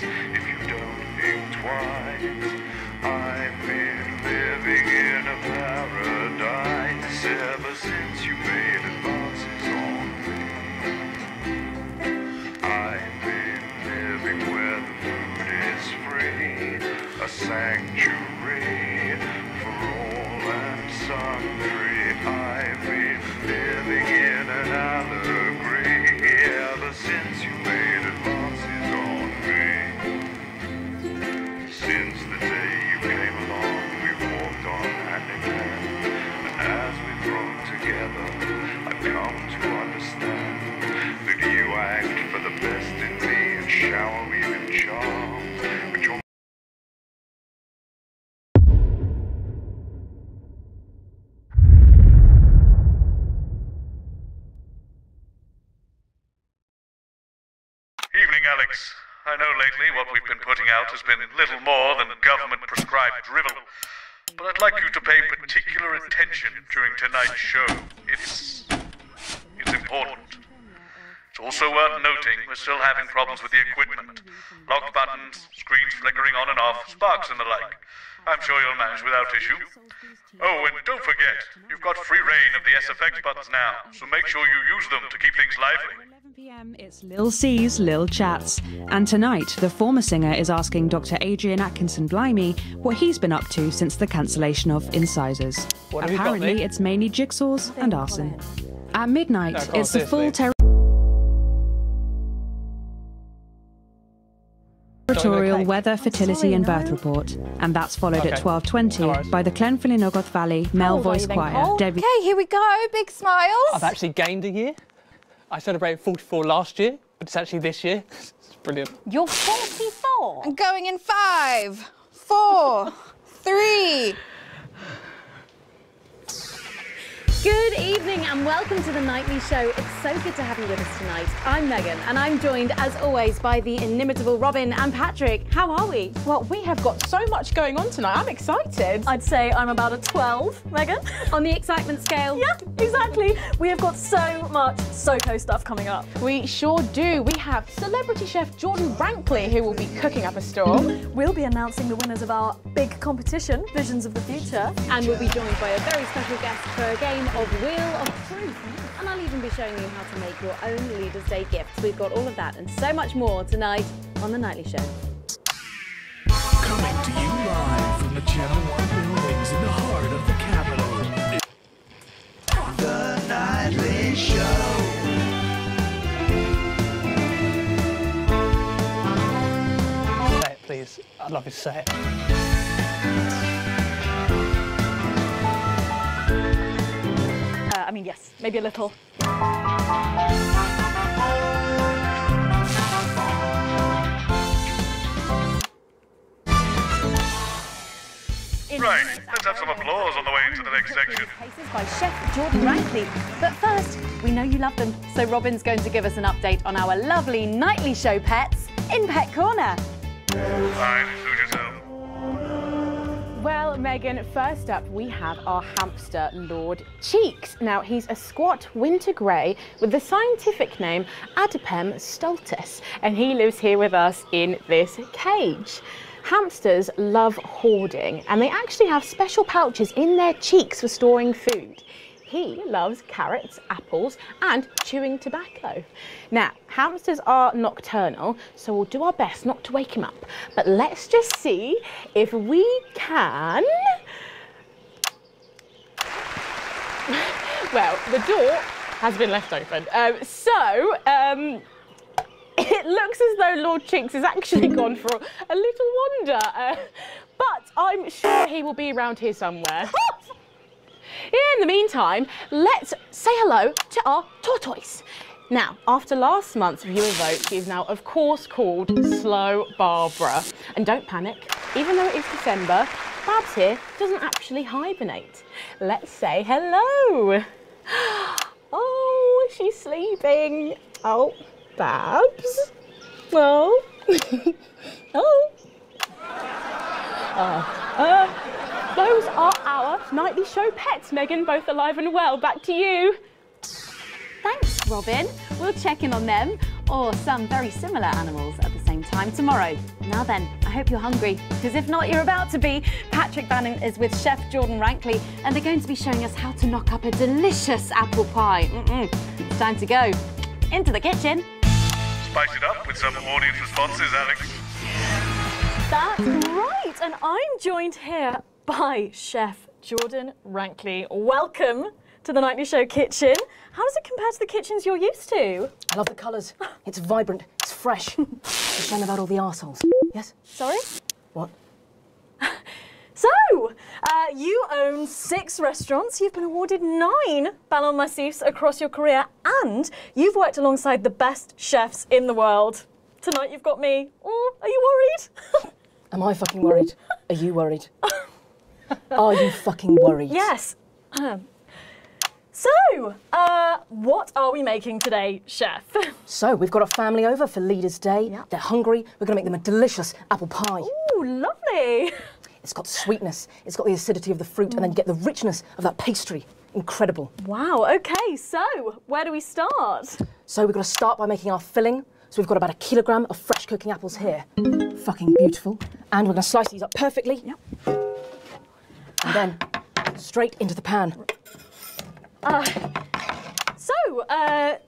if you don't think twice. I've been living in a paradise ever since you made advances on me. I've been living where the food is free, a sanctuary for all and sundry. I've been living in an allegory ever since you made advances on me. Since the day you came along, we've walked on hand in hand, and as we've grown together, I've come to understand that you act for the best in me and shower me with charm. But you're Evening, Alex. I know lately what we've been putting out has been little more than government-prescribed drivel. But I'd like you to pay particular attention during tonight's show. It's important. It's also worth noting we're still having problems with the equipment. Locked buttons, screens flickering on and off, sparks and the like. I'm sure you'll manage without issue. Oh, and don't forget, you've got free reign of the SFX buttons now, so make sure you use them to keep things lively. 11 p.m. It's Lil C's Lil Chats, and tonight the former singer is asking Dr. Adrian Atkinson Blimey what he's been up to since the cancellation of Incisors. Apparently, it's mainly jigsaws and arson. At midnight, it's the full territorial weather, fertility and birth report, and that's followed at 12:20 by the Glenfillan Valley male voice choir. Okay, here we go, big smiles. I've actually gained a year. I celebrated 44 last year, but it's actually this year. It's brilliant. You're 44? I'm going in 5, 4, 3. Good evening and welcome to the Nightly Show. It's so good to have you with us tonight. I'm Megan and I'm joined as always by the inimitable Robin and Patrick. How are we? Well, we have got so much going on tonight. I'm excited. I'd say I'm about a 12, Megan. On the excitement scale. Yeah, exactly. We have got so much SoCo stuff coming up. We sure do. We have celebrity chef Jordan Rankley who will be cooking up a storm. We'll be announcing the winners of our big competition, Visions of the Future. And we'll be joined by a very special guest for a game of Wheel of Proof. And I'll even be showing you how to make your own Leaders' Day gifts. We've got all of that and so much more tonight on The Nightly Show. Coming to you live from the Channel 1 buildings in the heart of the capital. The Nightly Show. Say it, please. I'd love you to say it. I mean, yes, maybe a little. Right, let's have some applause on the way into the next section. Cases by Chef Jordan Rankley. But first, we know you love them, so Robin's going to give us an update on our lovely Nightly Show pets in Pet Corner. Fine, suit yourself. Well, Megan, first up we have our hamster, Lord Cheeks. Now, he's a squat winter grey with the scientific name Adipem stultus, and he lives here with us in this cage. Hamsters love hoarding, and they actually have special pouches in their cheeks for storing food. He loves carrots, apples, and chewing tobacco. Now, hamsters are nocturnal, so we'll do our best not to wake him up. But let's just see if we can... Well, the door has been left open. It looks as though Lord Cheeks has actually gone for a little wander, but I'm sure he will be around here somewhere. In the meantime, let's say hello to our tortoise. Now, after last month's viewer vote, she is now, of course, called Slow Barbara. And don't panic, even though it is December, Babs here doesn't actually hibernate. Let's say hello. Oh, she's sleeping. Oh. Babs? Well, oh. Those are our Nightly Show pets, Megan, both alive and well. Back to you. Thanks, Robin. We'll check in on them, or some very similar animals at the same time tomorrow. Now then, I hope you're hungry, because if not, you're about to be. Patrick Bannon is with Chef Jordan Rankley, and they're going to be showing us how to knock up a delicious apple pie. It's time to go into the kitchen. Spice it up with some audience responses, Alex. That's right, and I'm joined here by Chef Jordan Rankley. Welcome to the Nightly Show kitchen. How does it compare to the kitchens you're used to? I love the colours. It's vibrant, it's fresh. It's a shame about all the arseholes. Yes? Sorry? What? So, you own 6 restaurants, you've been awarded 9 Ballon Massifs across your career, and you've worked alongside the best chefs in the world. Tonight you've got me. Oh, are you worried? Am I fucking worried? Are you worried? Are you fucking worried? Yes. So, what are we making today, Chef? So, we've got a family over for Leaders' Day. Yeah. They're hungry. We're going to make them a delicious apple pie. Ooh, lovely. It's got sweetness, it's got the acidity of the fruit, and then you get the richness of that pastry. Incredible. Wow, okay, so where do we start? So we've got to start by making our filling. So we've got about 1 kilogram of fresh cooking apples here. Fucking beautiful. And we're going to slice these up perfectly. Yep. And then straight into the pan. So,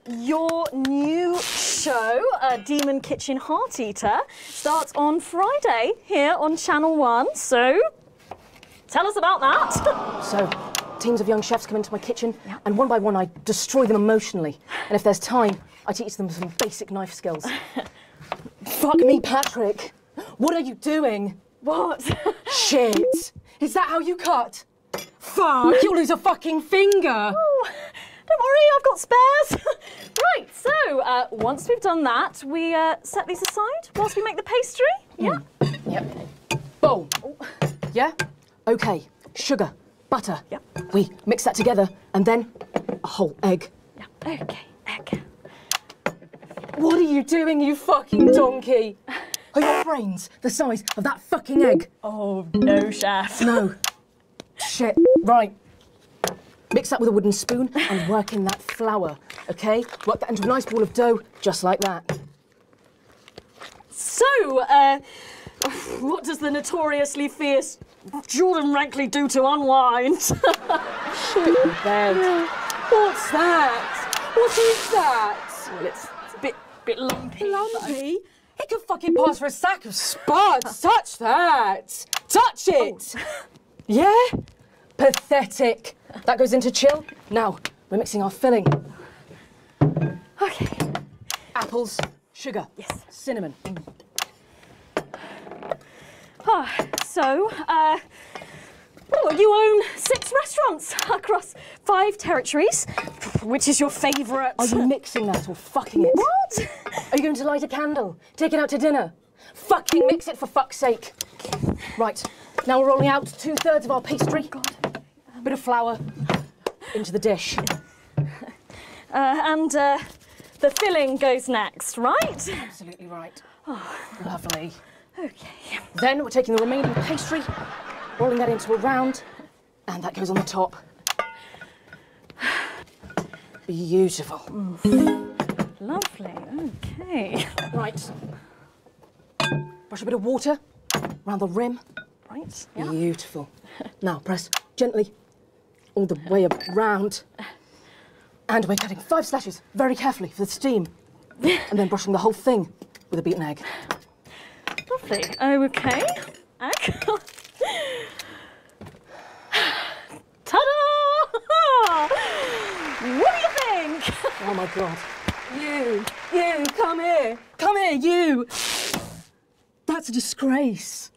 your new show, Demon Kitchen Heart Eater, starts on Friday here on Channel 1. So, tell us about that. So, teams of young chefs come into my kitchen, and one by one I destroy them emotionally. And if there's time, I teach them some basic knife skills. Fuck me, Patrick. What are you doing? What? Shit. Is that how you cut? Fuck, you'll lose a fucking finger. Oh, don't worry, I've got spares. Right, so once we've done that, we set these aside whilst we make the pastry. Yeah? Yep. Bowl. Yeah? Okay. Sugar, butter. Yep. We mix that together, and then a whole egg. Yeah. Okay, egg. What are you doing, you fucking donkey? Are your brains the size of that fucking egg? Oh, no, Chef. No. Shit. Right. Mix that with a wooden spoon and work in that flour, okay? Work that into a nice ball of dough, just like that. So, what does the notoriously fierce Jordan Rankley do to unwind? Shit in bed. What's that? What is that? Well, it's a bit lumpy. Lumpy? It could fucking pass for a sack of spuds. Touch that. Touch it. Yeah? Pathetic. That goes into chill. Now, we're mixing our filling. Okay. Apples, sugar, Yes. cinnamon. So, you own 6 restaurants across 5 territories. Which is your favourite? Are you mixing that or fucking it? What? Are you going to light a candle? Take it out to dinner? Fucking mix it for fuck's sake. Right, now we're rolling out 2/3 of our pastry. God. Bit of flour into the dish. And the filling goes next, right? Absolutely right. Oh, lovely. Okay. Then we're taking the remaining pastry, rolling that into a round, and that goes on the top. Beautiful. Lovely, okay. Right. Brush a bit of water around the rim. Right, yeah. Beautiful. Now press gently all the way around. And we're cutting 5 slashes very carefully for the steam. And then brushing the whole thing with a beaten egg. Lovely, okay. Egg. Ta-da! What do you think? Oh my God. You, come here, you. That's a disgrace.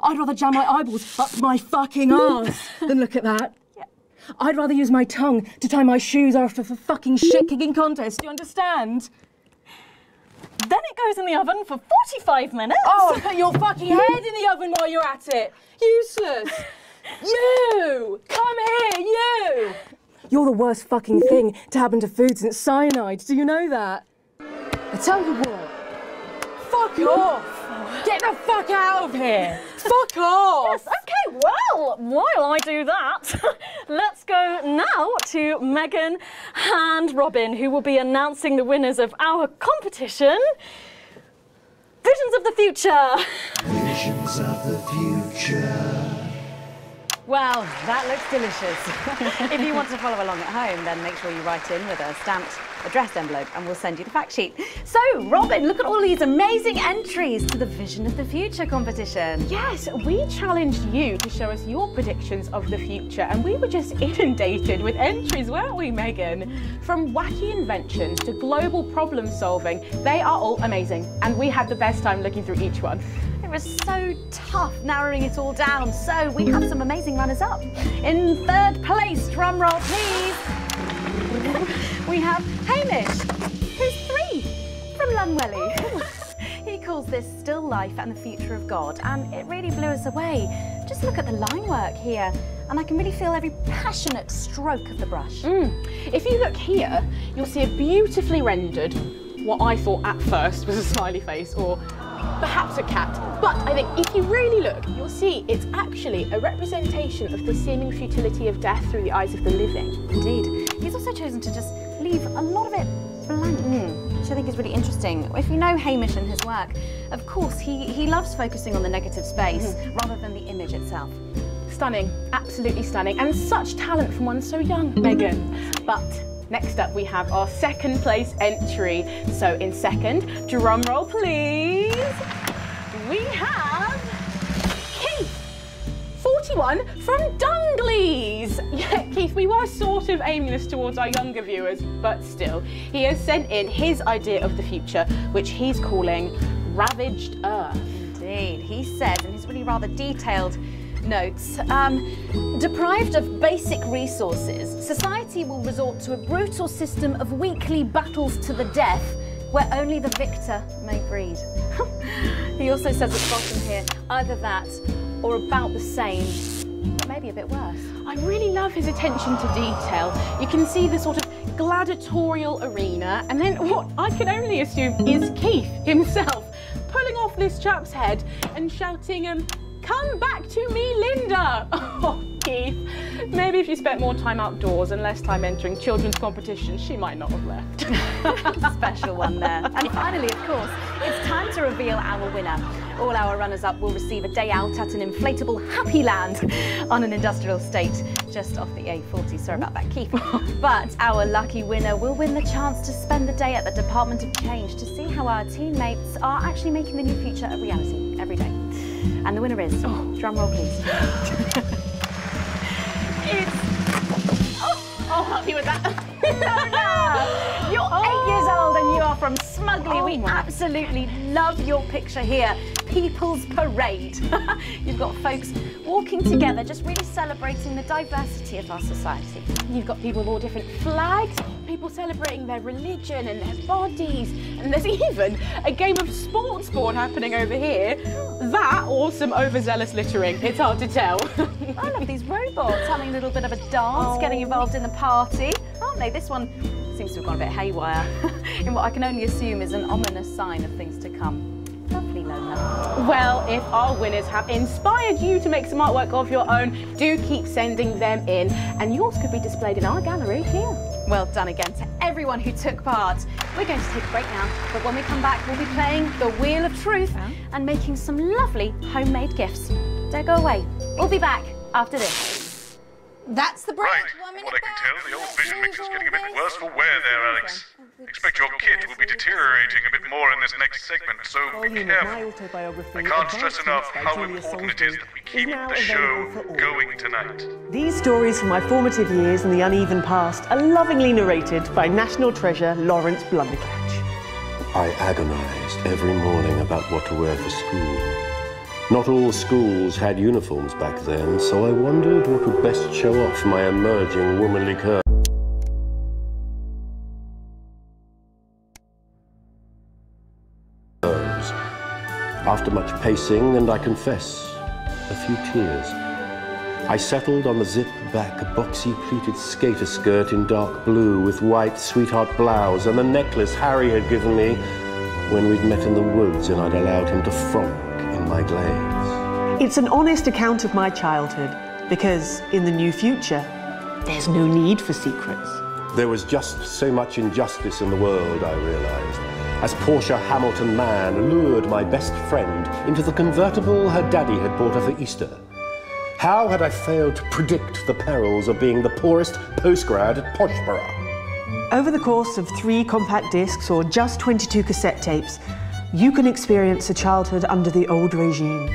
I'd rather jam my eyeballs up my fucking arse than look at that. Yeah. I'd rather use my tongue to tie my shoes after a fucking shit-kicking contest, do you understand? Then it goes in the oven for 45 minutes. Oh, put your fucking head in the oven while you're at it. Useless. You! Come here, you! You're the worst fucking thing to happen to food since cyanide. Do you know that? I tell you what. Fuck off! Get the fuck out of here! Fuck off! Yes, okay, well, while I do that, let's go now to Megan and Robin, who will be announcing the winners of our competition, Visions of the future. Visions of the future. Well, that looks delicious. If you want to follow along at home, then make sure you write in with a stamped addressed envelope and we'll send you the fact sheet. So, Robin, look at all these amazing entries to the Vision of the Future competition. Yes, we challenged you to show us your predictions of the future, and we were just inundated with entries, weren't we, Megan? From wacky inventions to global problem solving, they are all amazing, and we had the best time looking through each one. It was so tough narrowing it all down, so we have some amazing runners-up. In third place, drum roll please, we have Hamish, who's 3 from Lunwelly. He calls this still life and the future of God, and it really blew us away. Just look at the line work here, and I can really feel every passionate stroke of the brush. If you look here, you'll see a beautifully rendered, what I thought at first was a smiley face, or perhaps a cat. But I think if you really look, you'll see it's actually a representation of the seeming futility of death through the eyes of the living. Indeed. He's also chosen to just leave a lot of it blank, which I think is really interesting. If you know Hamish and his work, of course, he loves focusing on the negative space rather than the image itself. Stunning, absolutely stunning, and such talent from one so young, Megan. But next up, we have our second place entry. So in second, drum roll please, we have Keith, 41 from Dungleys. Yeah, Keith, we were sort of aiming this towards our younger viewers, but still, he has sent in his idea of the future, which he's calling Ravaged Earth. Indeed, he says in his really rather detailed notes, deprived of basic resources, society will resort to a brutal system of weekly battles to the death where only the victor may breed. He also says at the bottom here, either that or about the same, but maybe a bit worse. I really love his attention to detail. You can see the sort of gladiatorial arena, and then what I can only assume is Keith himself pulling off this chap's head and shouting, "Come back to me, Linda!" Oh, Keith. Maybe if you spent more time outdoors and less time entering children's competitions, she might not have left. Special one there. And finally, of course, it's time to reveal our winner. All our runners-up will receive a day out at an inflatable Happy Land on an industrial estate just off the A40. Sorry about that, Keith. But our lucky winner will win the chance to spend the day at the Department of Change to see how our teammates are actually making the new future a reality every day. And the winner is, drum roll please. I'll help you with that. Lola, you're 8 years old and you are from Smugly. We absolutely love your picture here. People's Parade. You've got folks walking together, just really celebrating the diversity of our society. You've got people with all different flags, people celebrating their religion and their bodies, and there's even a game of sports board happening over here. That or some overzealous littering, it's hard to tell. I love these robots having a little bit of a dance, getting involved in the party, aren't they? This one seems to have gone a bit haywire in what I can only assume is an ominous sign of things to come. Lovely, Lola. Well, if our winners have inspired you to make some artwork of your own, do keep sending them in, and yours could be displayed in our gallery here. Well done again to everyone who took part. We're going to take a break now, but when we come back, we'll be playing the Wheel of Truth and making some lovely homemade gifts. Don't go away. We'll be back after this. That's the break. Right, from what I can tell, the old vision mix is getting a bit worse for wear there, Alex. Expect your kit will be deteriorating a bit more in this next segment, so be careful. I can't stress enough how important it is that we keep the show going tonight. These stories from my formative years and the uneven past are lovingly narrated by national treasure Lawrence Blunderclatch. I agonized every morning about what to wear for school. Not all schools had uniforms back then, so I wondered what would best show off my emerging womanly curves. After much pacing, and I confess, a few tears, I settled on the zip-back, boxy-pleated skater skirt in dark blue with white sweetheart blouse and the necklace Harry had given me when we'd met in the woods and I'd allowed him to frolic in my glades. It's an honest account of my childhood, because in the new future, there's no need for secrets. There was just so much injustice in the world, I realized. as Portia Hamilton Mann lured my best friend into the convertible her daddy had bought her for Easter. How had I failed to predict the perils of being the poorest postgrad at Poshborough? Over the course of 3 compact discs or just 22 cassette tapes, you can experience a childhood under the old regime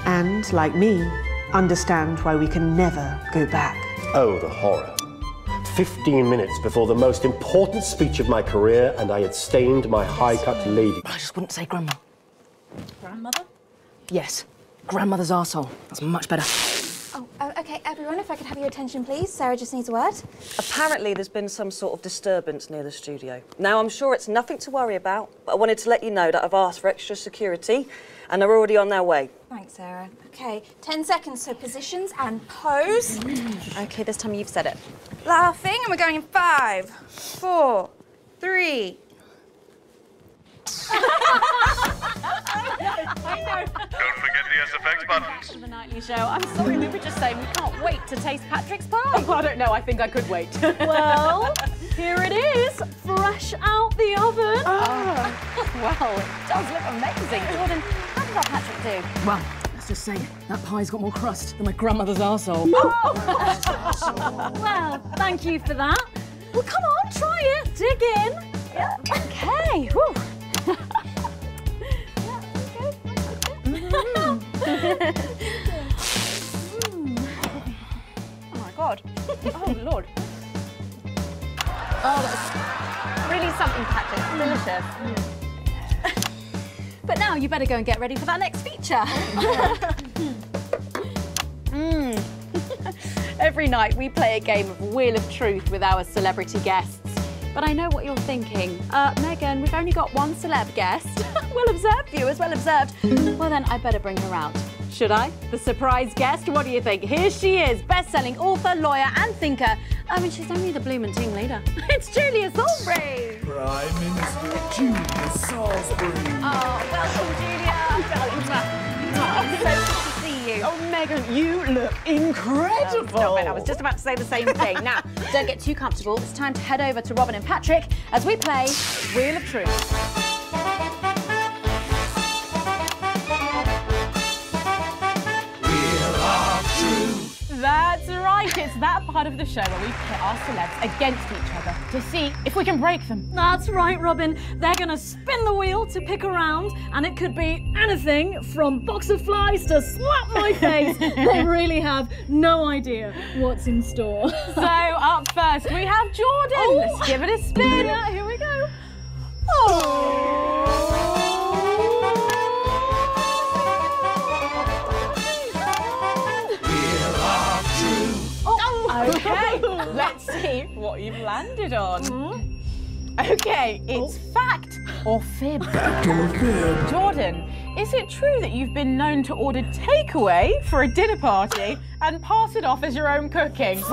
and, like me, understand why we can never go back. Oh, the horror. 15 minutes before the most important speech of my career, and I had stained my high-cut lady. I just wouldn't say grandma. Grandmother? Yes, grandmother's arsehole. That's much better. Oh, okay, everyone, if I could have your attention, please. Sarah just needs a word. Apparently, there's been some sort of disturbance near the studio. Now, I'm sure it's nothing to worry about, but I wanted to let you know that I've asked for extra security, and they're already on their way. Thanks, Sarah. Okay, 10 seconds, so positions and pose. Okay, this time you've said it. Laughing, and we're going in 5, 4, 3. Don't forget the SFX buttons. The nightly show. I'm sorry, we were just saying we can't wait to taste Patrick's pie. Oh, I don't know, I think I could wait. Well, here it is, fresh out the oven. Ah. Well, it does look amazing. Jordan, how did our Patrick do? Well, let's just say that pie's got more crust than my grandmother's arsehole. Well, thank you for that. Well, come on, try it. Dig in. Yeah. Okay. Whew. Oh my God. Oh, Lord. Oh, that's really something, Patrick. Delicious. But now you better go and get ready for that next feature. Every night we play a game of Wheel of Truth with our celebrity guests. But I know what you're thinking. Megan, we've only got one celeb guest. Well observed, viewers, well observed. Well then, I better bring her out. Should I? The surprise guest? What do you think? Here she is, best-selling author, lawyer and thinker. I mean, she's only the bloomin' team leader. It's Julia Salisbury. Prime Minister Julia Salisbury. Oh, welcome, Julia. I'm so good to see you. Oh, Megan, you look incredible. Stop it. I was just about to say the same thing. Now, don't get too comfortable. It's time to head over to Robin and Patrick as we play Wheel of Truth. That's right, it's that part of the show where we pit our celebs against each other to see if we can break them. That's right, Robin. They're gonna spin the wheel to pick a round, and it could be anything from box of flies to slap my face. They really have no idea what's in store. So up first, we have Jordan. Oh. Let's give it a spin. Yeah, here we go. Okay, let's see what you've landed on. Okay, it's fact or fib. Fact or fib? Jordan, is it true that you've been known to order takeaway for a dinner party and pass it off as your own cooking? It's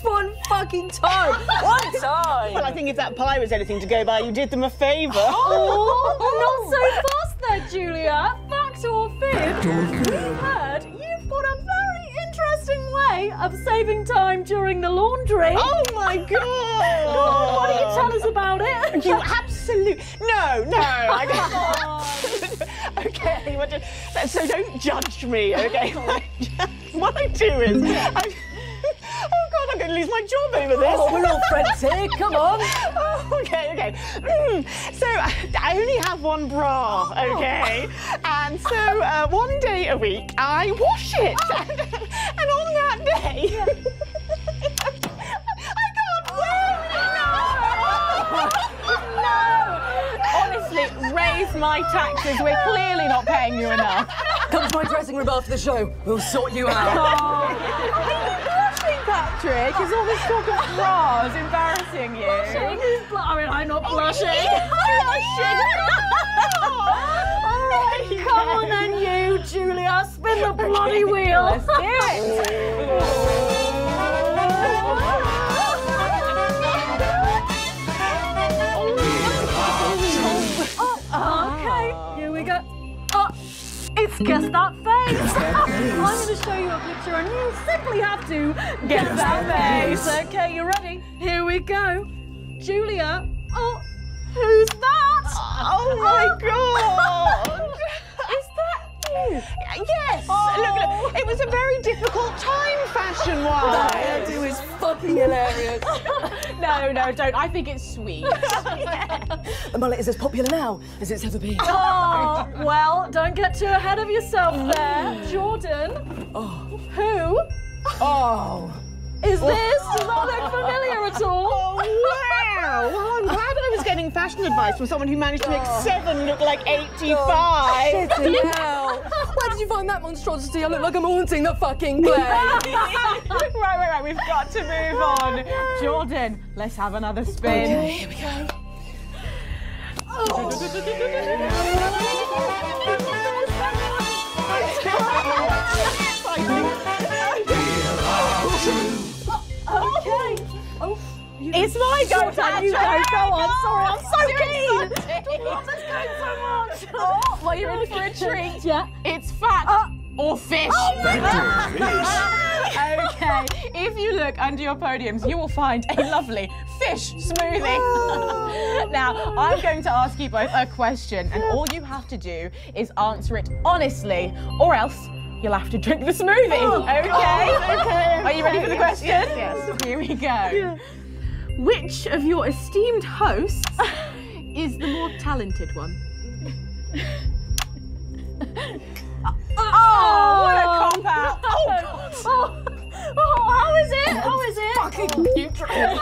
one fucking time. One time. Well, I think if that pie was anything to go by, you did them a favour. Oh, not so fast there, Julia. Fact or fib? Fact or fib? We've heard you've got a very interesting way of saving time during the laundry. Oh my God! Go on, why don't you tell us about it? You absolute... No, I don't. Okay, so don't judge me, okay? What I do is... Oh God, I'm going to lose my job over this. Oh, we're all friends here, come on. Oh, okay. So I only have one bra, okay? And so one day a week I wash it. And on that day, I can't wear it. No! Honestly, raise my taxes. We're clearly not paying you enough. Come to my dressing room after the show. We'll sort you out. Patrick, is all this talk of bras embarrassing you? Blushing? I mean, I'm not blushing. Blushing! All right, come on then, you, Julia. Spin the bloody wheel. Let's do it. Okay, here we go. It's Guess That Face. I'm going to show you a picture and you simply have to guess that face. Okay, you ready? Here we go. Julia. Oh, who's that? Oh my God! Is that you? Yes! Look, it was a very difficult time fashion-wise. That hairdo is fucking hilarious. No, don't. I think it's sweet. The mullet is as popular now as it's ever been. Oh, well, don't get too ahead of yourself there. Jordan, who is this? Does that look familiar at all? Oh, wow! Well, I'm glad I was getting fashion advice from someone who managed to make 7 look like 85. Shitty hell. Where did you find that monstrosity? I look like I'm haunting the fucking place. Right. We've got to move on. Jordan, let's have another spin. Okay, here we go. Okay. It's my go time. You go on. Sorry, I'm so keen. Let's go so much. Well, you're in for a treat. Yeah. It's fact or fish. Okay, if you look under your podiums, you will find a lovely fish smoothie. Now, I'm going to ask you both a question, and all you have to do is answer it honestly, or else you'll have to drink the smoothie. Okay? Are you ready for the question? Yes. Here we go. Yeah. Which of your esteemed hosts is the more talented one? Oh, what a cop-out. How is it? How is it? Fucking putrid.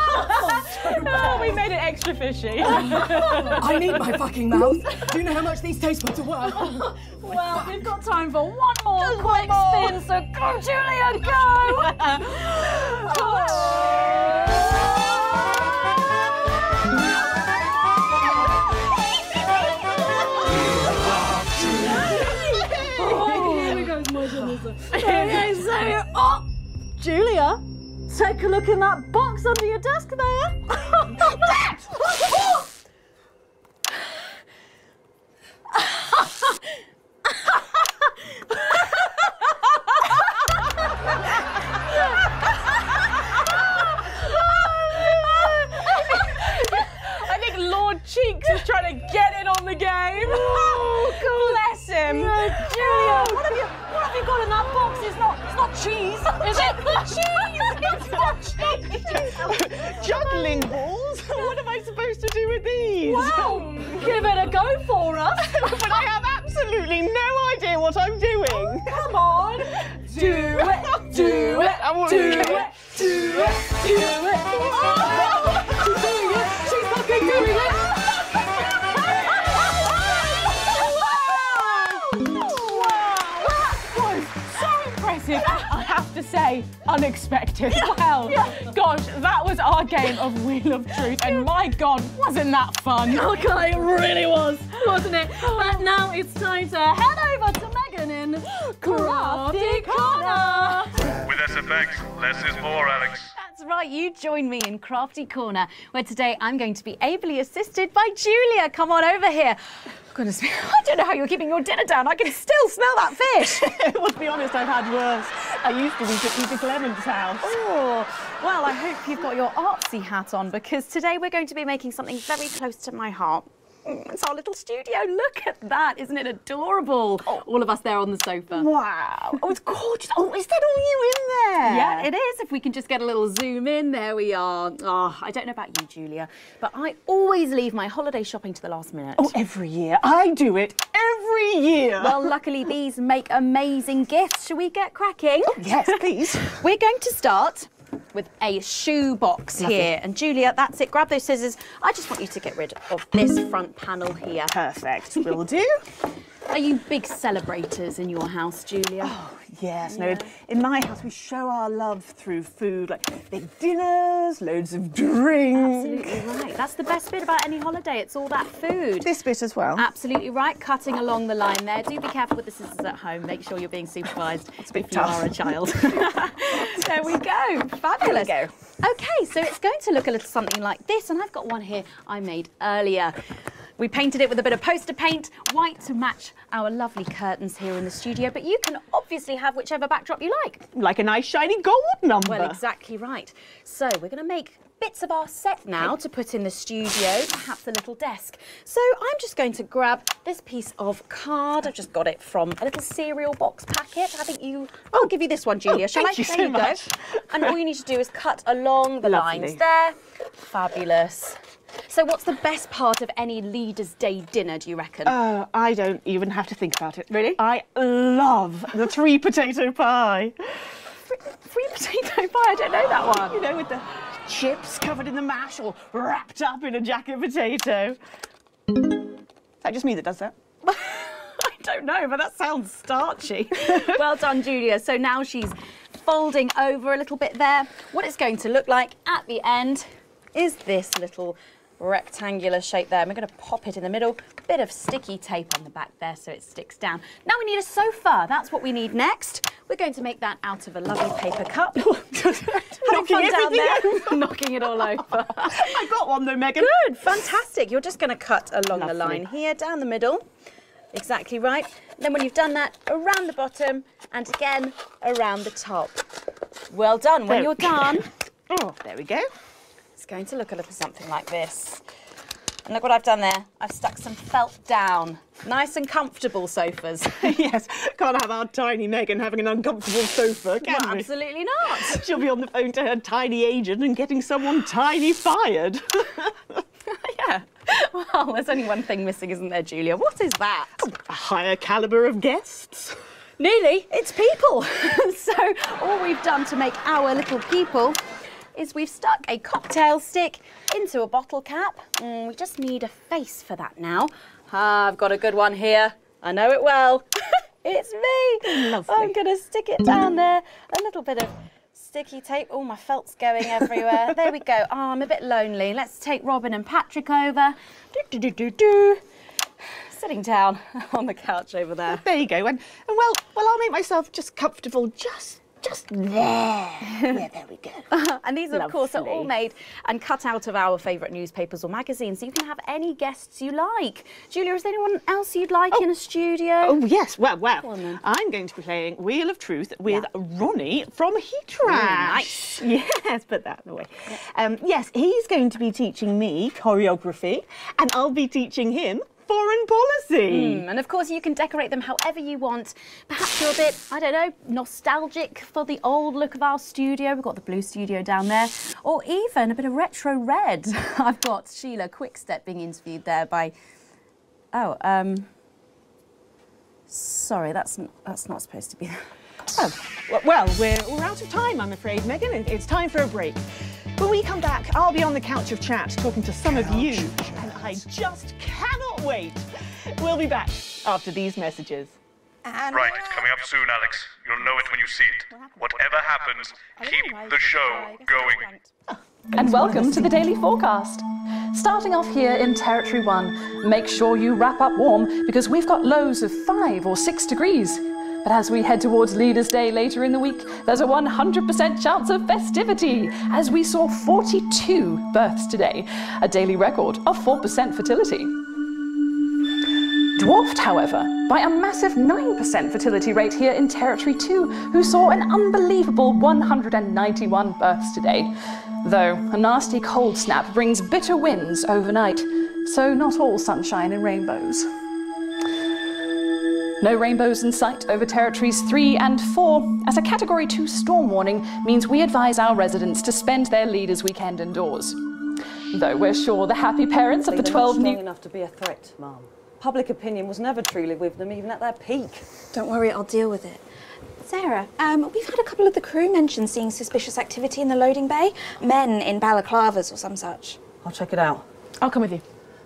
Oh, we made it extra fishy. I need my fucking mouth. Do you know how much these taste buds are worth? Well, we've got time for one more quick spin, so go, Julia, go! Okay, so, Julia, take a look in that box under your desk there. I think Lord Cheeks is trying to get in on the game. Oh, bless him. Julia, what have you got in that box? It's not cheese, is it? Cheese! It's not cheese! Juggling balls? What am I supposed to do with these? Well, give it a go for us. But I have absolutely no idea what I'm doing. Come on. Do it. Do it. I want Do to it. Do it. Do it. Oh, she's doing it. She's fucking doing it. I have to say, unexpected. Well, gosh, that was our game of Wheel of Truth, and my God, wasn't that fun? Okay, it really was, wasn't it? But now it's time to head over to Megan in Crafty Corner. With SFX, less is more, Alex. That's right, you join me in Crafty Corner, where today I'm going to be ably assisted by Julia. Come on over here. Goodness me, I don't know how you're keeping your dinner down. I can still smell that fish. Well, to be honest, I've had worse. I used to be at Edith Lemon's house. Oh, well, I hope you've got your artsy hat on, because today we're going to be making something very close to my heart. It's our little studio. Look at that. Isn't it adorable? Oh. All of us there on the sofa. Wow. Oh, it's gorgeous. Oh, is that all you in there? Yeah, it is. If we can just get a little zoom in. There we are. Oh, I don't know about you, Julia, but I always leave my holiday shopping to the last minute. Oh, every year. I do it every year. Well, luckily these make amazing gifts. Shall we get cracking? Oh, yes, please. We're going to start with a shoe box here. And Julia, that's it. Grab those scissors. I just want you to get rid of this front panel here. Perfect. Will do. Are you big celebrators in your house, Julia? Oh, yes. No, in my house we show our love through food, like big dinners, loads of drink. Absolutely right. That's the best bit about any holiday. It's all that food. This bit as well. Absolutely right. Cutting along the line there. Do be careful with the scissors at home. Make sure you're being supervised It's a bit if tough. you are a child. There we go. Fabulous. There we go. Okay, so it's going to look a little something like this, and I've got one here I made earlier. We painted it with a bit of poster paint, white to match our lovely curtains here in the studio, but you can obviously have whichever backdrop you like. Like a nice shiny gold number. Well, exactly right. So we're going to make bits of our set now to put in the studio, perhaps a little desk. So I'm just going to grab this piece of card. I've just got it from a little cereal box packet. I think I'll give you this one, Julia, shall I? Thank you there so you much. go. And all you need to do is cut along the lines there. Fabulous. So what's the best part of any Leaders' Day dinner, do you reckon? I don't even have to think about it. Really? I love the 3 potato pie. Free potato pie, I don't know that one. You know, with the chips covered in the mash or wrapped up in a jacket potato. Is that just me that does that? I don't know, but that sounds starchy. Well done, Julia. So now she's folding over a little bit there. What it's going to look like at the end is this little rectangular shape there. And we're going to pop it in the middle. Bit of sticky tape on the back there so it sticks down. Now we need a sofa. That's what we need next. We're going to make that out of a lovely paper cup. Knocking down there. over. Knocking it all over. I got one though, Megan. Good, fantastic. You're just going to cut along the line here, down the middle. Exactly right. Then when you've done that, around the bottom and again around the top. Well done. When you're done, there we go. It's going to look a little something like this. And look what I've done there. I've stuck some felt down. Nice and comfortable sofas. Yes, can't have our tiny Megan having an uncomfortable sofa, can Well, we? absolutely not. She'll be on the phone to her tiny agent and getting someone tiny fired. Yeah. Well, there's only one thing missing, isn't there, Julia? What is that? A higher calibre of guests. Nearly. It's people. So all we've done to make our little people is we've stuck a cocktail stick into a bottle cap. We just need a face for that now. I've got a good one here. I know it well. It's me. Lovely. I'm going to stick it down there. A little bit of sticky tape. Oh, my felt's going everywhere. There we go. Oh, I'm a bit lonely. Let's take Robin and Patrick over. Sitting down on the couch over there. There you go. And well, I'll make myself just comfortable just there. Yeah, there we go. And these, of course, are all made and cut out of our favourite newspapers or magazines, so you can have any guests you like. Julia, is there anyone else you'd like in a studio? Oh, yes. Well, Go on, then. I'm going to be playing Wheel of Truth with Ronnie from Heatrash. Nice. Yes, put that away. Yes, he's going to be teaching me choreography, and I'll be teaching him foreign policy. And of course you can decorate them however you want. Perhaps you're a bit, I don't know, nostalgic for the old look of our studio. We've got the blue studio down there. Or even a bit of retro red. I've got Sheila Quickstep being interviewed there by... sorry, that's not supposed to be... Oh, well, we're out of time, I'm afraid, Megan. It's time for a break. When we come back, I'll be on the couch of chat talking to some of you, and I just cannot wait. We'll be back after these messages. Right, it's coming up soon, Alex. You'll know it when you see it. Whatever happens, keep the show going. And welcome to the Daily Forecast. Starting off here in Territory 1, make sure you wrap up warm because we've got lows of 5 or 6 degrees. But as we head towards Leaders' Day later in the week, there's a 100% chance of festivity, as we saw 42 births today, a daily record of 4% fertility. Dwarfed, however, by a massive 9% fertility rate here in Territory 2, who saw an unbelievable 191 births today. Though a nasty cold snap brings bitter winds overnight, so not all sunshine and rainbows. No rainbows in sight over Territories 3 and 4, as a Category 2 storm warning means we advise our residents to spend their Leaders' Weekend indoors. Though we're sure the happy parents of the 12 They're not new... strong enough to be a threat, Mum. Public opinion was never truly with them, even at their peak. Don't worry, I'll deal with it. Sarah, we've had a couple of the crew mention seeing suspicious activity in the loading bay. Men in balaclavas or some such. I'll check it out. I'll come with you.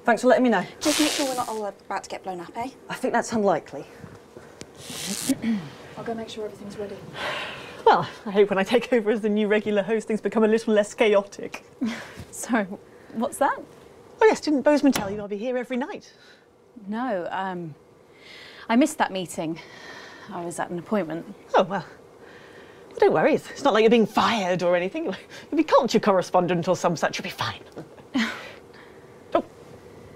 Thanks for letting me know. Just make sure we're not all about to get blown up, eh? I think that's unlikely. I'll go make sure everything's ready. Well, I hope when I take over as the new regular host, things become a little less chaotic. Sorry, what's that? Oh yes, didn't Bozeman tell you I'll be here every night? No, I missed that meeting. I was at an appointment. Oh, well, don't worry. It's not like you're being fired or anything. You'll be culture correspondent or some such. You'll be fine. Oh,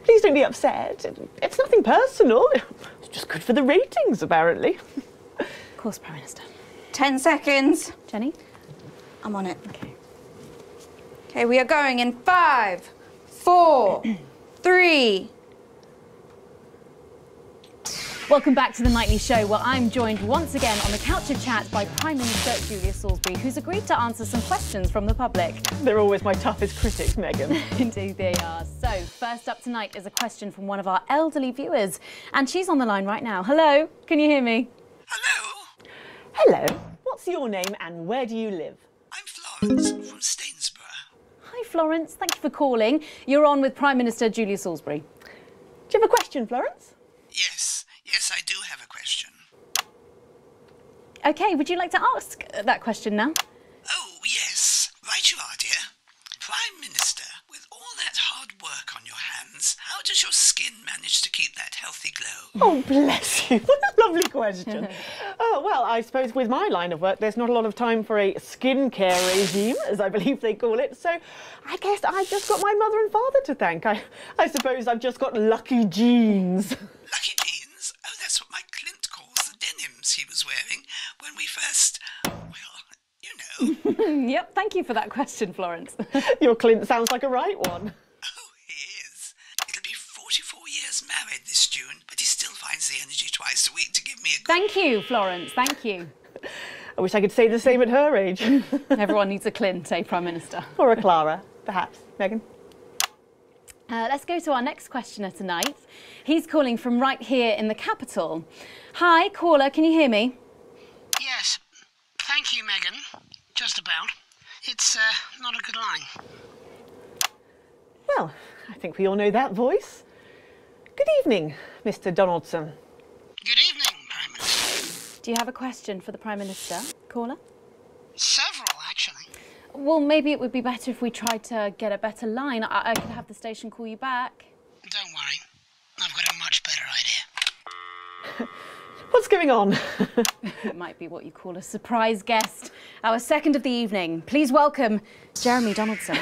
please don't be upset. It's nothing personal. It's just good for the ratings, apparently. Of course, Prime Minister. 10 seconds. Jenny? I'm on it. Okay. Okay, we are going in 5, 4, 3. Welcome back to the Nightly Show, where I'm joined once again on the couch of chat by Prime Minister Julia Salisbury, who's agreed to answer some questions from the public. They're always my toughest critics, Megan. Indeed they are. So, first up tonight is a question from one of our elderly viewers, and she's on the line right now. Hello, can you hear me? Hello. Hello. What's your name and where do you live? I'm Florence from Stainsborough. Hi, Florence. Thank you for calling. You're on with Prime Minister Julia Salisbury. Do you have a question, Florence? Yes, I do have a question. OK, would you like to ask that question now? Oh, yes. Right you are, dear. Prime Minister, with all that hard work on your hands, how does your skin manage to keep that healthy glow? Oh, bless you. What a lovely question. Oh, well, I suppose with my line of work, there's not a lot of time for a skincare regime, as I believe they call it. So I guess I've just got my mother and father to thank. I suppose I've just got lucky genes. Lucky jeans? Oh, that's what my Clint calls the denims he was wearing when we first, well, you know. Yep, thank you for that question, Florence. Your Clint sounds like a right one. Oh, he is. It'll be 44 years married this June, but he still finds the energy twice a week to give me a... Thank you, Florence, thank you. I wish I could say the same at her age. Everyone needs a Clint, eh, Prime Minister? Or a Clara, perhaps. Megan? Let's go to our next questioner tonight. He's calling from right here in the capital. Hi, caller, can you hear me? Yes. Thank you, Megan. Just about. It's not a good line. Well, I think we all know that voice. Good evening, Mr. Donaldson. Good evening, Prime Minister. Do you have a question for the Prime Minister, caller? Several, actually. Well, maybe it would be better if we tried to get a better line. I could have the station call you back. Don't worry. I've got a much better idea. What's going on? It might be what you call a surprise guest. Our second of the evening. Please welcome Jeremy Donaldson.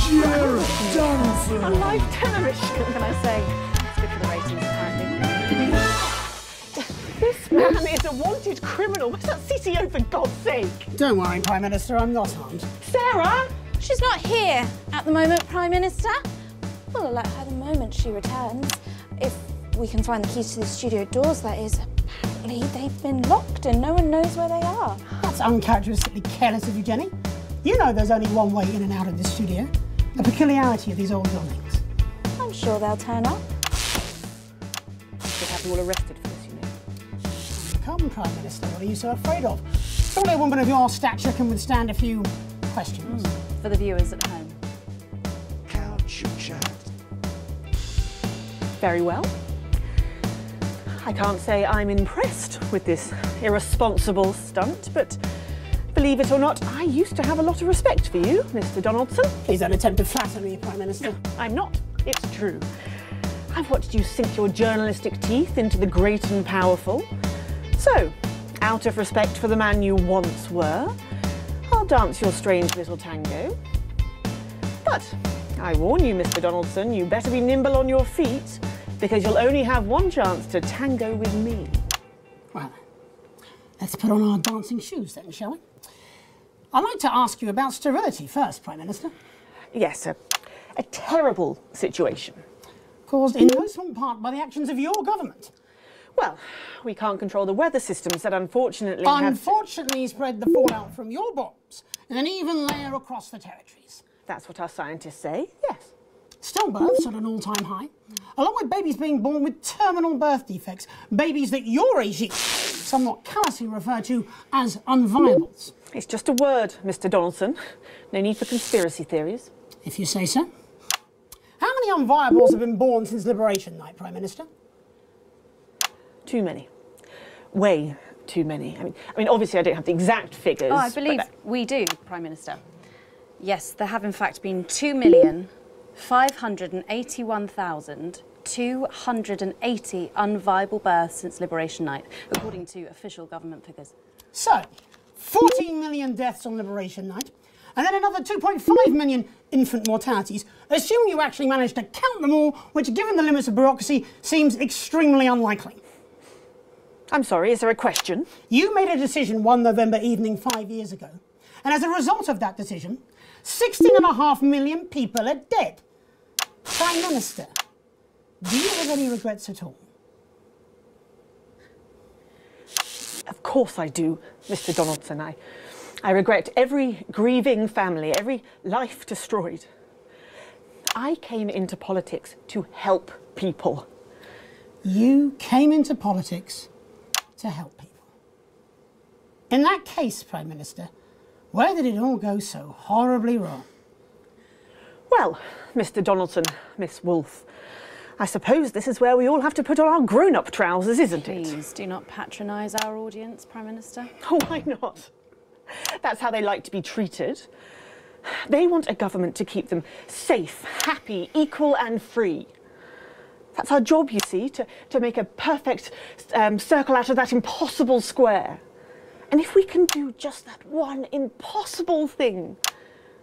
Jeremy Donaldson! On live television. What can I say? It's good for the ratings, apparently. This man is a wanted criminal. Where's that CCO, for God's sake? Don't worry, Prime Minister, I'm not harmed. Sarah? She's not here at the moment, Prime Minister. We'll alert her the moment she returns. If we can find the keys to the studio doors, that is. Apparently they've been locked and no one knows where they are. That's uncharacteristically careless of you, Jenny. You know there's only one way in and out of this studio. The peculiarity of these old buildings. I'm sure they'll turn up. We'll have you all arrested for this, you know. Come, Prime Minister, what are you so afraid of? Surely a woman of your stature can withstand a few questions. For the viewers at home. Couch chat. Very well. I can't say I'm impressed with this irresponsible stunt, but believe it or not, I used to have a lot of respect for you, Mr. Donaldson. Please don't attempt to flatter me, Prime Minister. No, I'm not. It's true. I've watched you sink your journalistic teeth into the great and powerful. So, out of respect for the man you once were, I'll dance your strange little tango. But I warn you, Mr. Donaldson, you better be nimble on your feet, because you'll only have one chance to tango with me. Well, let's put on our dancing shoes then, shall we? I'd like to ask you about sterility first, Prime Minister. Yes, a terrible situation. Caused in no small part by the actions of your government. Well, we can't control the weather systems that unfortunately Unfortunately spread the fallout from your bombs in an even layer across the territories. That's what our scientists say, yes. Stillbirths at an all-time high, along with babies being born with terminal birth defects, babies that your regime somewhat callously refer to as unviables. It's just a word, Mr. Donaldson. No need for conspiracy theories. If you say so. How many unviables have been born since Liberation Night, Prime Minister? Too many. Way too many. I mean, obviously I don't have the exact figures. Oh, I believe we do, Prime Minister. Yes, there have in fact been 2,581,280 unviable births since Liberation Night, according to official government figures. So, 14 million deaths on Liberation Night, and then another 2.5 million infant mortalities. Assume you actually managed to count them all, which, given the limits of bureaucracy, seems extremely unlikely. I'm sorry, is there a question? You made a decision one November evening 5 years ago, and as a result of that decision, 16.5 million people are dead. Prime Minister, do you have any regrets at all? Of course I do, Mr. Donaldson. I regret every grieving family, every life destroyed. I came into politics to help people. You came into politics to help people. In that case, Prime Minister, where did it all go so horribly wrong? Well, Mr. Donaldson, Miss Wolfe, I suppose this is where we all have to put on our grown-up trousers, isn't it? Please do not patronise our audience, Prime Minister. Oh, why not? That's how they like to be treated. They want a government to keep them safe, happy, equal and free. That's our job, you see, to make a perfect circle out of that impossible square. And if we can do just that one impossible thing,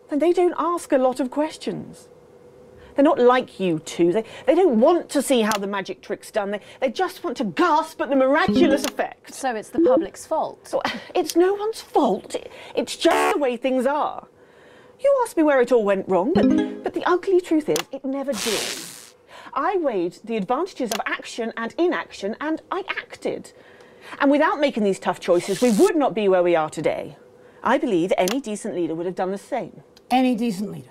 then they don't ask a lot of questions. They're not like you two. They don't want to see how the magic trick's done. They just want to gasp at the miraculous effect. So it's the public's fault? It's no one's fault. It's just the way things are. You asked me where it all went wrong, but the ugly truth is it never did. I weighed the advantages of action and inaction, and I acted. And without making these tough choices, we would not be where we are today. I believe any decent leader would have done the same. Any decent leader?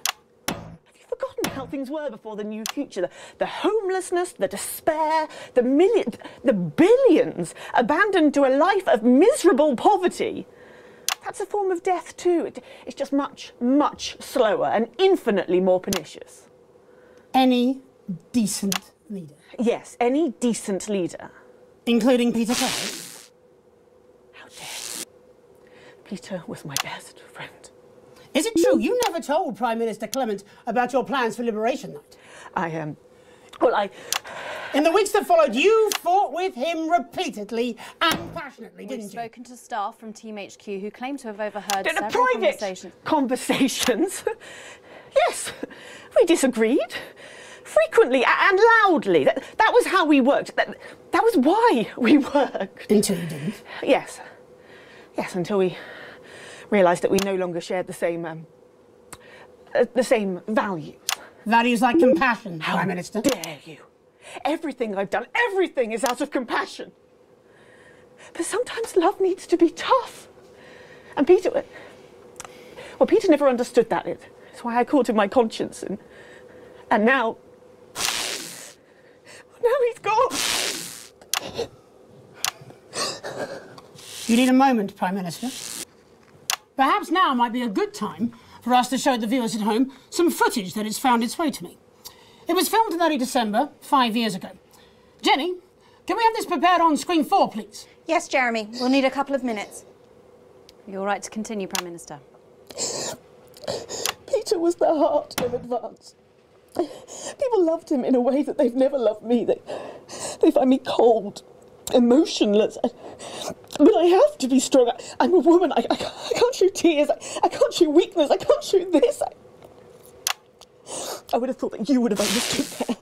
Forgotten how things were before the new future. The homelessness, the despair, the billions abandoned to a life of miserable poverty. That's a form of death too. It's just much, much slower and infinitely more pernicious. Any decent leader? Yes, any decent leader. Including Peter Clay? How dare you? Peter was my best friend. Is it true you never told Prime Minister Clement about your plans for Liberation Night? In the weeks that followed, you fought with him repeatedly and passionately, didn't you? We've spoken to staff from Team HQ who claim to have overheard several private conversations. Yes, we disagreed. Frequently and loudly. That was how we worked. That was why we worked. Until you didn't? Yes. Yes, until we realised that we no longer shared the same values. Values like compassion, Prime Minister. How dare you? Everything I've done, everything is out of compassion. But sometimes love needs to be tough. And Peter never understood that. It's why I called him my conscience. And now he's gone. You need a moment, Prime Minister. Perhaps now might be a good time for us to show the viewers at home some footage that has found its way to me. It was filmed in early December, 5 years ago. Jenny, can we have this prepared on screen 4, please? Yes, Jeremy. We'll need a couple of minutes. Are you all right to continue, Prime Minister? Peter was the heart of advance. People loved him in a way that they've never loved me. They find me cold, emotionless. But I have to be strong. I'm a woman. I can't show tears. I can't show weakness. I can't show this. I would have thought that you would have understood that.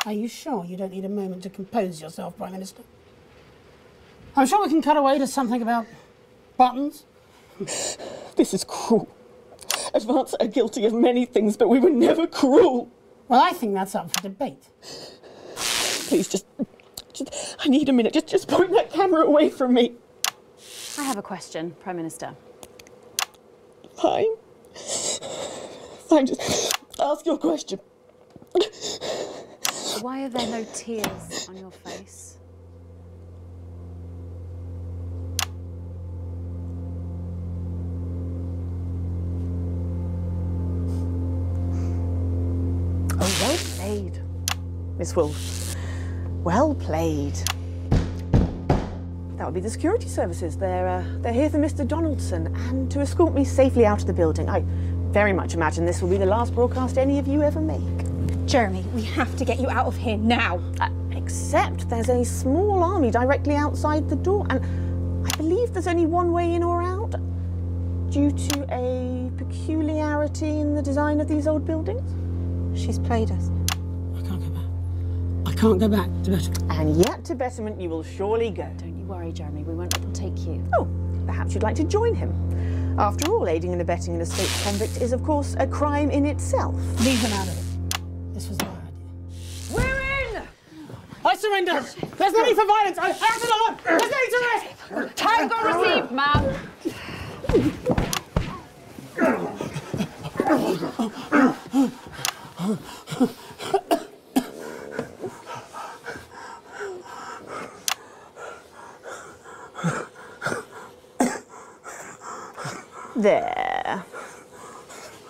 Are you sure you don't need a moment to compose yourself, Prime Minister? I'm sure we can cut away to something about buttons. This is cruel. Advance are guilty of many things, but we were never cruel. Well, I think that's up for debate. Please, just I need a minute. Just point that camera away from me. I have a question, Prime Minister. Fine, just ask your question. Why are there no tears on your face? Oh, well played, Miss Wolfe. Well played. That would be the security services. They're here for Mr. Donaldson and to escort me safely out of the building. I very much imagine this will be the last broadcast any of you ever make. Jeremy, we have to get you out of here now. Except there's a small army directly outside the door, and I believe there's only one way in or out, due to a peculiarity in the design of these old buildings. She's played us. I can't go back. I can't go back to Betterment. And yet to Betterment you will surely go. Don't you worry, Jeremy, we won't let them take you. Oh, Perhaps you'd like to join him. After all, aiding and abetting an escaped convict is, of course, a crime in itself. Leave him out of it. This was my idea. We're in! I surrender! There's no need for violence! I acted alone! There's no need to rest! Tango received, ma'am. There.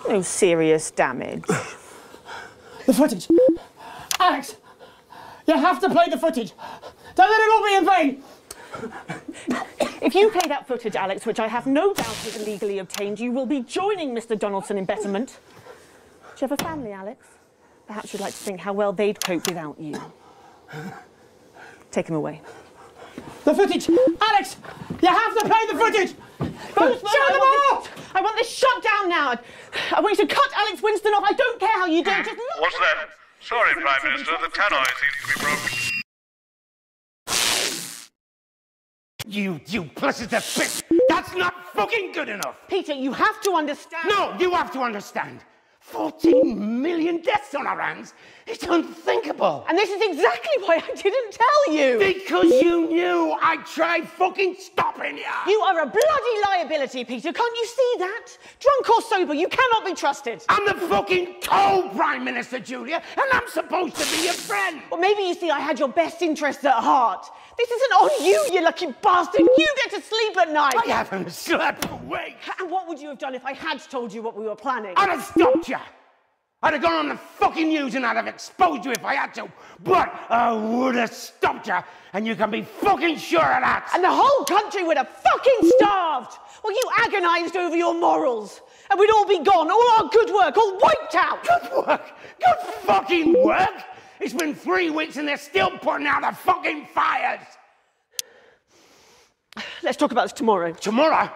No serious damage. The footage. Alex, you have to play the footage. Don't let it all be in vain. If you play that footage, Alex, which I have no doubt is illegally obtained, you will be joining Mr. Donaldson in betterment. Do you have a family, Alex? Perhaps you'd like to think how well they'd cope without you. Take him away. The footage! Alex! You have to play the footage! I want this shut down now. I want you to cut Alex Winston off. I don't care how you do it. Just look. What's that? Sorry, Prime Minister, the tannoy seems to be broken. You duplicitous bitch! That's not fucking good enough! Peter, you have to understand. No, you have to understand. 14 million deaths on our hands? It's unthinkable. And this is exactly why I didn't tell you. Because you knew I'd try fucking stopping you. You are a bloody liability, Peter. Can't you see that? Drunk or sober, you cannot be trusted. I'm the fucking co-Prime Minister, Julia, and I'm supposed to be your friend. Well, maybe you see I had your best interests at heart. This isn't on you, you lucky bastard. You get to sleep at night. I haven't slept for weeks. And what would you have done if I had told you what we were planning? I'd have stopped you. I'd have gone on the fucking news and I'd have exposed you if I had to. But I would have stopped you, and you can be fucking sure of that. And the whole country would have fucking starved. Well, you agonised over your morals. And we'd all be gone, all our good work, all wiped out. Good work? Good fucking work? It's been 3 weeks and they're still putting out the fucking fires. Let's talk about this tomorrow. Tomorrow?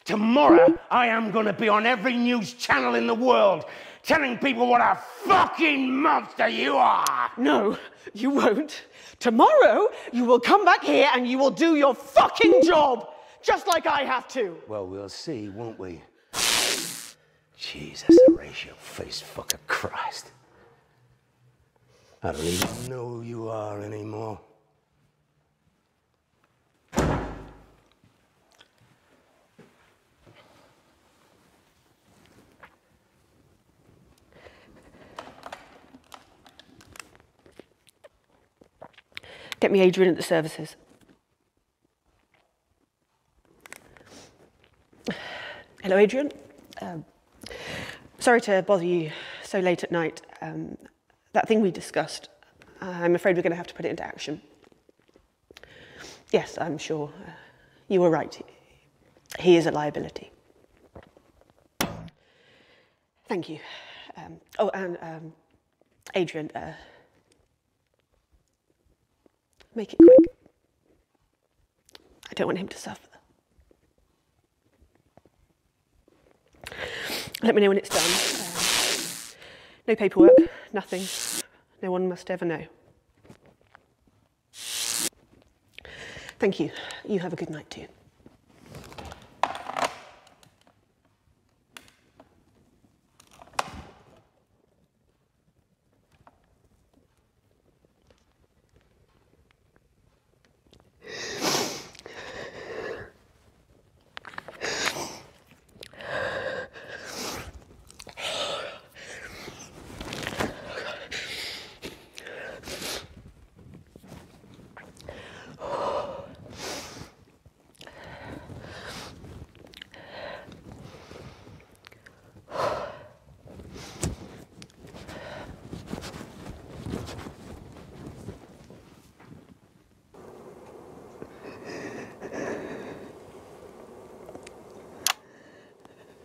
Tomorrow, I am going to be on every news channel in the world telling people what a fucking monster you are. No, you won't. Tomorrow, you will come back here and you will do your fucking job, just like I have to. Well, we'll see, won't we? Jesus, Horatio, face fucker Christ. I don't even know who you are anymore. Get me Adrian at the services. Hello, Adrian. Sorry to bother you so late at night. That thing we discussed, I'm afraid we're going to have to put it into action. Yes, I'm sure. You were right. He is a liability. Thank you. Oh, and Adrian, make it quick. I don't want him to suffer. Let me know when it's done. No paperwork, nothing. No one must ever know. Thank you. You have a good night too.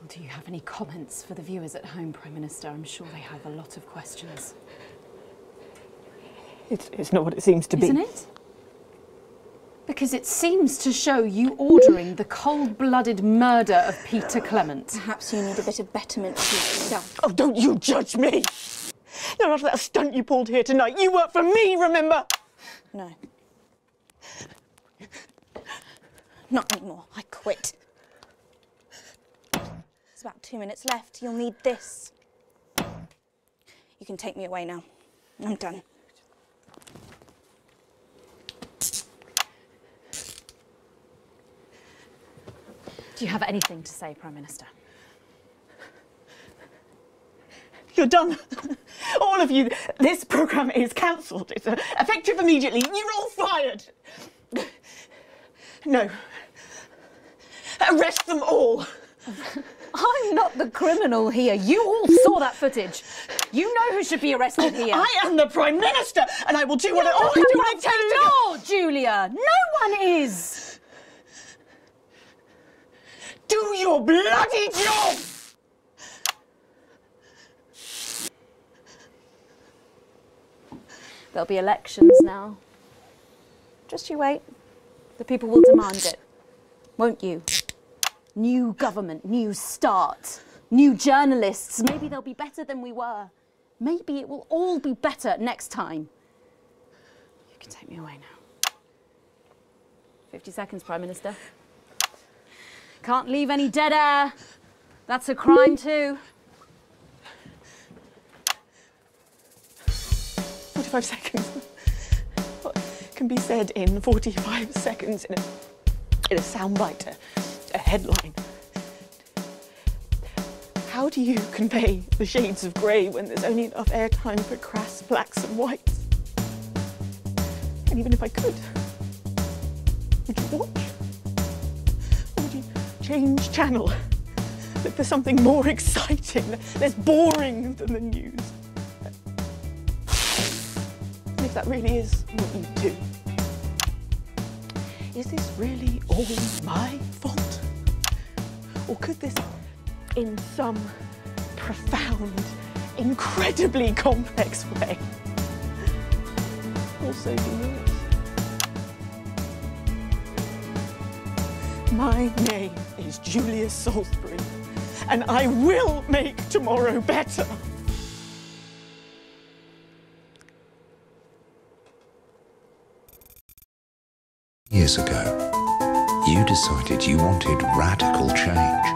Do you have any comments for the viewers at home, Prime Minister? I'm sure they have a lot of questions. It's not what it seems to be. Isn't it? Because it seems to show you ordering the cold-blooded murder of Peter Clement. Perhaps you need a bit of betterment to yourself. Oh, don't you judge me! Not after that stunt you pulled here tonight. You work for me, remember? No. Not anymore. I quit. There's about 2 minutes left. You'll need this. You can take me away now. I'm done. Do you have anything to say, Prime Minister? You're done. All of you. This programme is cancelled. It's effective immediately. You're all fired. No. Arrest them all. I'm not the criminal here. You all saw that footage. You know who should be arrested here. I am the Prime Minister, and I will do what I take to law, Julia. No one is. Do your bloody job! There'll be elections now. Just you wait. The people will demand it. Won't you? New government, new start, new journalists. Maybe they'll be better than we were. Maybe it will all be better next time. You can take me away now. 50 seconds, Prime Minister. Can't leave any dead air. That's a crime too. 45 seconds. What can be said in 45 seconds in a soundbite, a headline? How do you convey the shades of grey when there's only enough airtime for crass blacks and whites? And even if I could, would you watch? Or would you change channel? Look for something more exciting, less boring than the news? And if that really is what you do, is this really all my fault? Or could this, in some profound, incredibly complex way, also be yours? My name is Julia Salisbury, and I will make tomorrow better. Years ago, you decided you wanted radical change.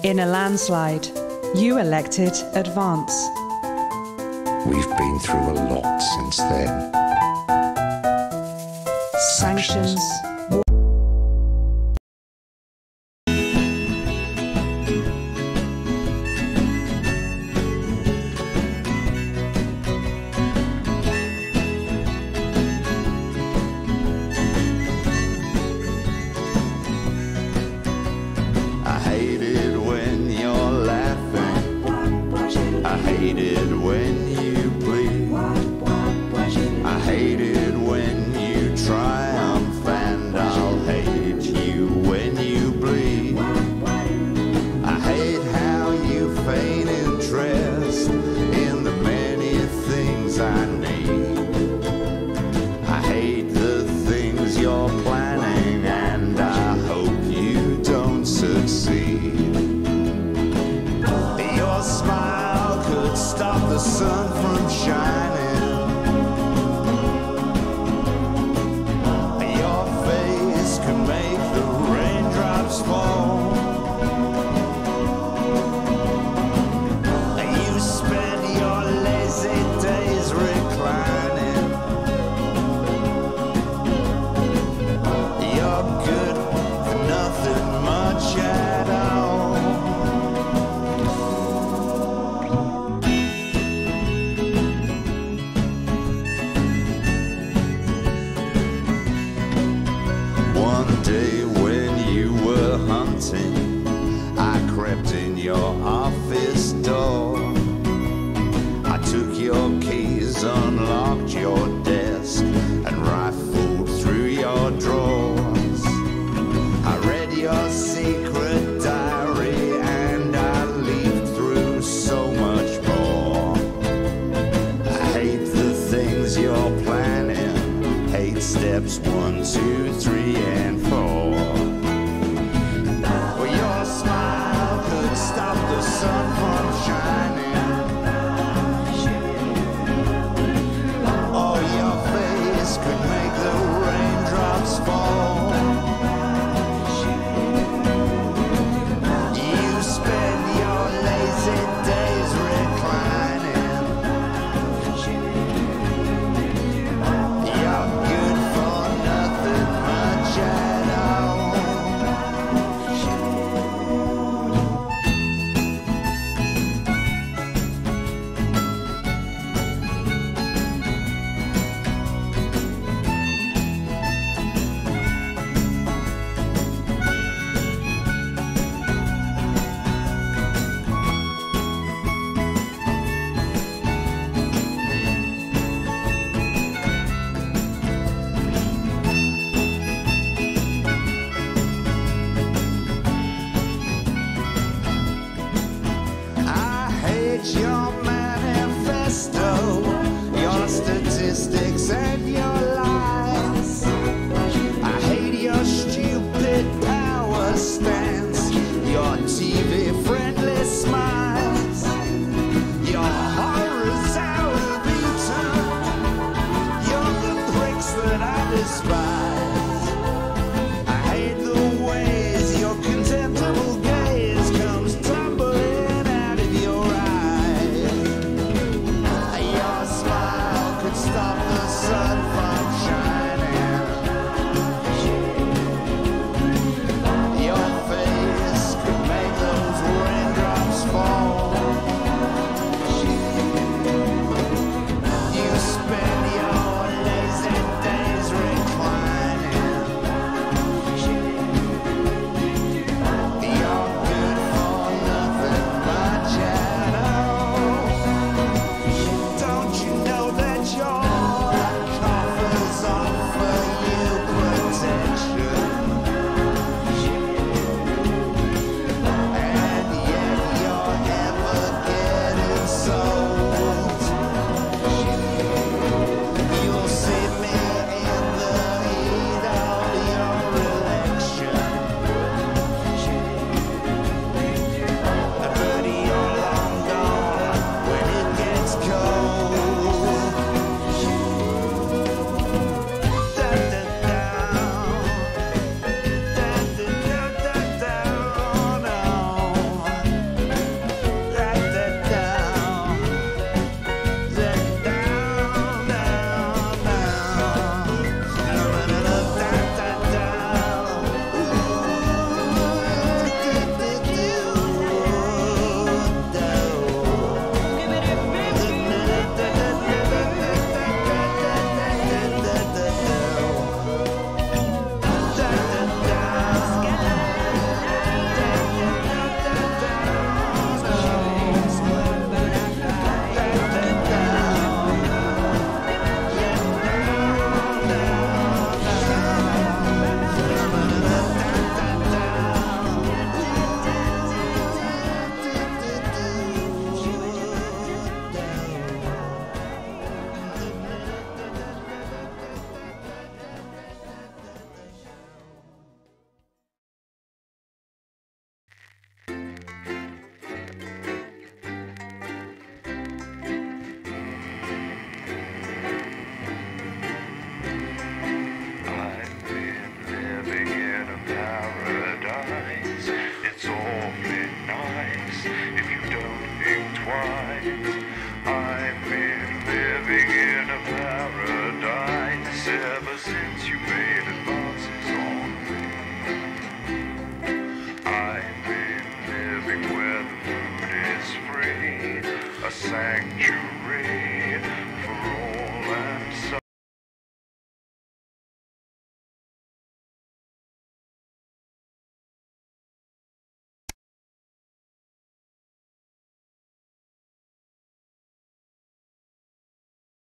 In a landslide, you elected Advance. We've been through a lot since then. Sanctions. I hate it when you're laughing. I hate it when you bleed. I hate it when you triumph, and I'll hate you when you bleed. I hate how you feign interest in the many things I need. I hate the things you're planning, and I hope you don't succeed. Your smile could stop the sun from shining. Your face could make the raindrops fall. You spend your lazy days reclining. You're good for nothing much at all. One day when you were hunting, I crept in your office door. I took your keys, unlocked your desk, and rifled through your drawers. I read your secret diary, and I leafed through so much more. I hate the things you're planning. Hate steps 1, 2, 3, and 4. Well, your smile could stop the sun from shining. Or your face could make the raindrops fall. and your lies. I hate your stupid power stance, your TV-friendly smiles, your horrors out of Eden. You're the pricks that I despise. I hate the ways your contemptible gaze comes tumbling out of your eyes. Your smile could stop the sun from shining. Your face could make those raindrops fall. You spend your lazy days reclining. You're good for nothing but shadow. Don't you know that your coffers offer you protection? And yet you're ever getting sold. You'll see me in the heat of your election. But you're long gone when it gets cold. Da da da, da da da da da, no. Da da da, da Living in a paradise. It's awfully nice if you don't think twice. I've been living in a paradise ever since you made advances on me. I've been living where the food is free, a sanctuary